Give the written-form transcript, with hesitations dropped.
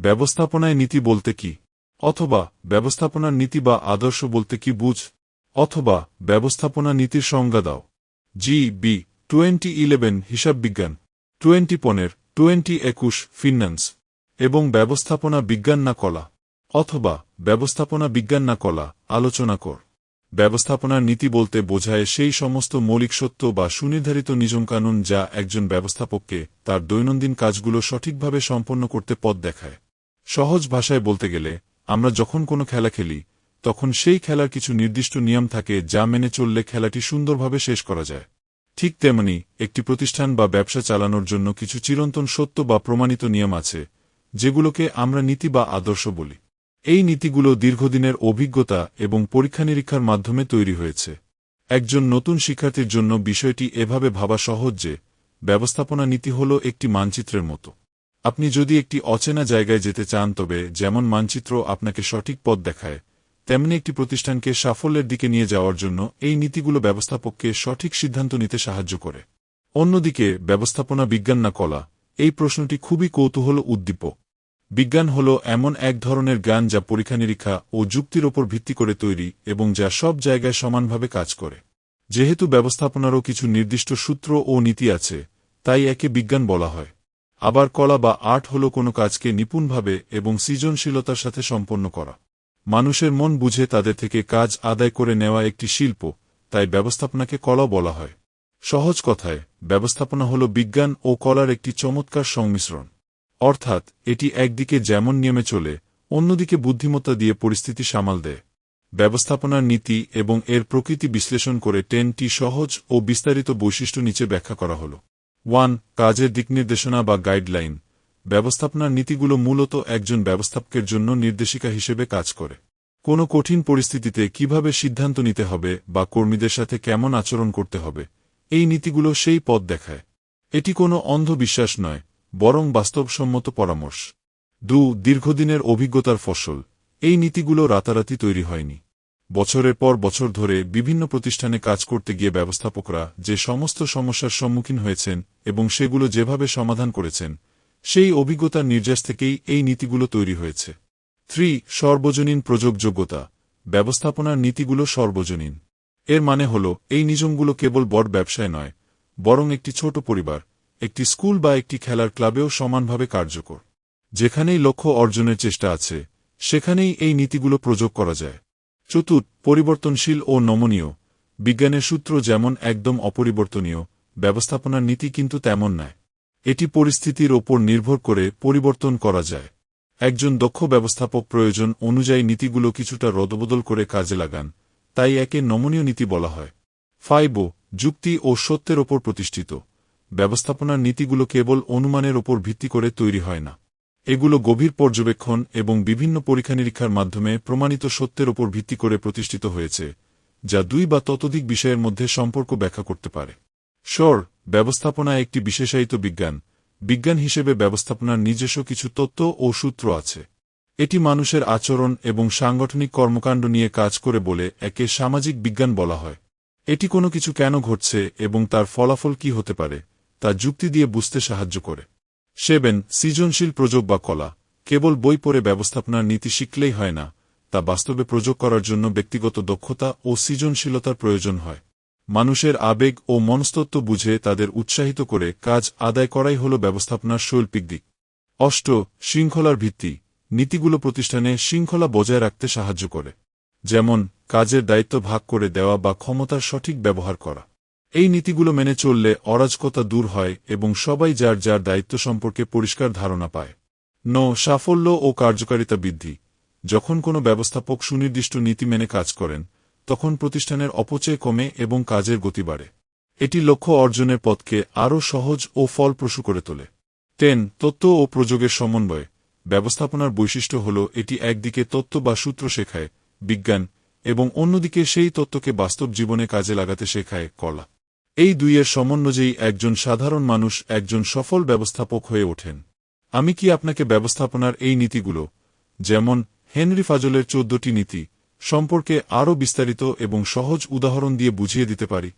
ব্যবস্থাপনায় নীতি বলতে কি? অথবা ব্যবস্থাপনার নীতি বা আদর্শ বলতে কি বুঝ? অথবা ব্যবস্থাপনা নীতির সংজ্ঞা দাও। জি.বি. 2011 হিসাব বিজ্ঞান, 2015 2021 ফিন্যান্স এবং ব্যবস্থাপনা বিজ্ঞান না কলা, অথবা ব্যবস্থাপনা বিজ্ঞান না কলা আলোচনা কর। ব্যবস্থাপনার নীতি বলতে বোঝায় সেই সমস্ত মৌলিক সত্য বা সুনির্ধারিত নিয়মকানুন যা একজন ব্যবস্থাপককে তার দৈনন্দিন কাজগুলো সঠিকভাবে সম্পন্ন করতে পথ দেখায়। সহজ ভাষায় বলতে গেলে, আমরা যখন কোনো খেলা খেলি, তখন সেই খেলার কিছু নির্দিষ্ট নিয়ম থাকে যা মেনে চললে খেলাটি সুন্দরভাবে শেষ করা যায়। ঠিক তেমনি একটি প্রতিষ্ঠান বা ব্যবসা চালানোর জন্য কিছু চিরন্তন সত্য বা প্রমাণিত নিয়ম আছে, যেগুলোকে আমরা নীতি বা আদর্শ বলি। এই নীতিগুলো দীর্ঘদিনের অভিজ্ঞতা এবং পরীক্ষা-নিরীক্ষার মাধ্যমে তৈরি হয়েছে। একজন নতুন শিক্ষার্থীর জন্য বিষয়টি এভাবে ভাবা সহজ যে, ব্যবস্থাপনা নীতি হল একটি মানচিত্রের মতো। আপনি যদি একটি অচেনা জায়গায় যেতে চান, তবে যেমন মানচিত্র আপনাকে সঠিক পথ দেখায়, তেমনি একটি প্রতিষ্ঠানকে সাফল্যের দিকে নিয়ে যাওয়ার জন্য এই নীতিগুলো ব্যবস্থাপককে সঠিক সিদ্ধান্ত নিতে সাহায্য করে। অন্যদিকে ব্যবস্থাপনা বিজ্ঞান না কলা, এই প্রশ্নটি খুবই কৌতূহল উদ্দীপক। বিজ্ঞান হল এমন এক ধরনের জ্ঞান যা পরীক্ষা-নিরীক্ষা ও যুক্তির ওপর ভিত্তি করে তৈরি এবং যা সব জায়গায় সমানভাবে কাজ করে। যেহেতু ব্যবস্থাপনারও কিছু নির্দিষ্ট সূত্র ও নীতি আছে, তাই একে বিজ্ঞান বলা হয়। আবার কলা বা আর্ট হল কোনো কাজকে নিপুণভাবে এবং সৃজনশীলতার সাথে সম্পন্ন করা। মানুষের মন বুঝে তাদের থেকে কাজ আদায় করে নেওয়া একটি শিল্প, তাই ব্যবস্থাপনাকে কলা বলা হয়। সহজ কথায়, ব্যবস্থাপনা হল বিজ্ঞান ও কলার একটি চমৎকার সংমিশ্রণ। অর্থাৎ এটি একদিকে যেমন নিয়মে চলে, অন্যদিকে বুদ্ধিমত্তা দিয়ে পরিস্থিতি সামাল দেয়। ব্যবস্থাপনার নীতি এবং এর প্রকৃতি বিশ্লেষণ করে 10টি সহজ ও বিস্তারিত বৈশিষ্ট্য নিচে ব্যাখ্যা করা হল। 1. কাজের দিকনির্দেশনা বা গাইডলাইন। ব্যবস্থাপনার নীতিগুলো মূলত একজন ব্যবস্থাপকের জন্য নির্দেশিকা হিসেবে কাজ করে। কোনো কঠিন পরিস্থিতিতে কিভাবে সিদ্ধান্ত নিতে হবে বা কর্মীদের সাথে কেমন আচরণ করতে হবে, এই নীতিগুলো সেই পথ দেখায়। এটি কোনো অন্ধবিশ্বাস নয়, বরং বাস্তবসম্মত পরামর্শ। 2. দীর্ঘদিনের অভিজ্ঞতার ফসল। এই নীতিগুলো রাতারাতি তৈরি হয়নি। বছরের পর বছর ধরে বিভিন্ন প্রতিষ্ঠানে কাজ করতে গিয়ে ব্যবস্থাপকরা যে সমস্ত সমস্যার সম্মুখীন হয়েছেন এবং সেগুলো যেভাবে সমাধান করেছেন, সেই অভিজ্ঞতার নির্যাস থেকেই এই নীতিগুলো তৈরি হয়েছে। 3. সর্বজনীন প্রয়োগযোগ্যতা। ব্যবস্থাপনার নীতিগুলো সর্বজনীন। এর মানে হল, এই নিয়মগুলো কেবল বড় ব্যবসায় নয়, বরং একটি ছোট পরিবার, একটি স্কুল বা একটি খেলার ক্লাবেও সমানভাবে কার্যকর। যেখানেই লক্ষ্য অর্জনের চেষ্টা আছে, সেখানেই এই নীতিগুলো প্রয়োগ করা যায়। 4. পরিবর্তনশীল ও নমনীয়। বিজ্ঞানের সূত্র যেমন একদম অপরিবর্তনীয়, ব্যবস্থাপনার নীতি কিন্তু তেমন নয়। এটি পরিস্থিতির ওপর নির্ভর করে পরিবর্তন করা যায়। একজন দক্ষ ব্যবস্থাপক প্রয়োজন অনুযায়ী নীতিগুলো কিছুটা রদবদল করে কাজে লাগান, তাই একে নমনীয় নীতি বলা হয়। 5. যুক্তি ও সত্যের ওপর প্রতিষ্ঠিত। ব্যবস্থাপনার নীতিগুলো কেবল অনুমানের ওপর ভিত্তি করে তৈরি হয় না। এগুলো গভীর পর্যবেক্ষণ এবং বিভিন্ন পরীক্ষা-নিরীক্ষার মাধ্যমে প্রমাণিত সত্যের ওপর ভিত্তি করে প্রতিষ্ঠিত হয়েছে, যা 2 বা ততোধিক বিষয়ের মধ্যে সম্পর্ক ব্যাখ্যা করতে পারে। ব্যবস্থাপনা একটি বিশেষায়িত বিজ্ঞান। বিজ্ঞান হিসেবে ব্যবস্থাপনার নিজস্ব কিছু তত্ত্ব ও সূত্র আছে। এটি মানুষের আচরণ এবং সাংগঠনিক কর্মকাণ্ড নিয়ে কাজ করে বলে একে সামাজিক বিজ্ঞান বলা হয়। এটি কোনো কিছু কেন ঘটছে এবং তার ফলাফল কি হতে পারে, তা যুক্তি দিয়ে বুঝতে সাহায্য করে। 7. সৃজনশীল প্রয়োগ বা কলা। কেবল বই পড়ে ব্যবস্থাপনার নীতি শিখলেই হয় না, তা বাস্তবে প্রয়োগ করার জন্য ব্যক্তিগত দক্ষতা ও সৃজনশীলতার প্রয়োজন হয়। মানুষের আবেগ ও মনস্তত্ত্ব বুঝে তাদের উৎসাহিত করে কাজ আদায় করাই হল ব্যবস্থাপনার শৈল্পিক দিক। 8. শৃঙ্খলার ভিত্তি। নীতিগুলো প্রতিষ্ঠানে শৃঙ্খলা বজায় রাখতে সাহায্য করে। যেমন, কাজের দায়িত্ব ভাগ করে দেওয়া বা ক্ষমতার সঠিক ব্যবহার করা। এই নীতিগুলো মেনে চললে অরাজকতা দূর হয় এবং সবাই যার যার দায়িত্ব সম্পর্কে পরিষ্কার ধারণা পায়। 9. সাফল্য ও কার্যকারিতা বৃদ্ধি। যখন কোনো ব্যবস্থাপক সুনির্দিষ্ট নীতি মেনে কাজ করেন, তখন প্রতিষ্ঠানের অপচয় কমে এবং কাজের গতি বাড়ে। এটি লক্ষ্য অর্জনের পথকে আরও সহজ ও ফলপ্রসূ করে তোলে। 10. তত্ত্ব ও প্রয়োগের সমন্বয়। ব্যবস্থাপনার বৈশিষ্ট্য হল এটি একদিকে তত্ত্ব বা সূত্র শেখায়, বিজ্ঞান, এবং অন্যদিকে সেই তত্ত্বকে বাস্তব জীবনে কাজে লাগাতে শেখায়, কলা। এই দুইয়ের সমন্বয়েই একজন সাধারণ মানুষ একজন সফল ব্যবস্থাপক হয়ে ওঠেন। আমি কি আপনাকে ব্যবস্থাপনার এই নীতিগুলো, যেমন হেনরি ফাজলের 14টি নীতি, সম্পর্কে আরও বিস্তারিত এবং সহজ উদাহরণ দিয়ে বুঝিয়ে দিতে পারি?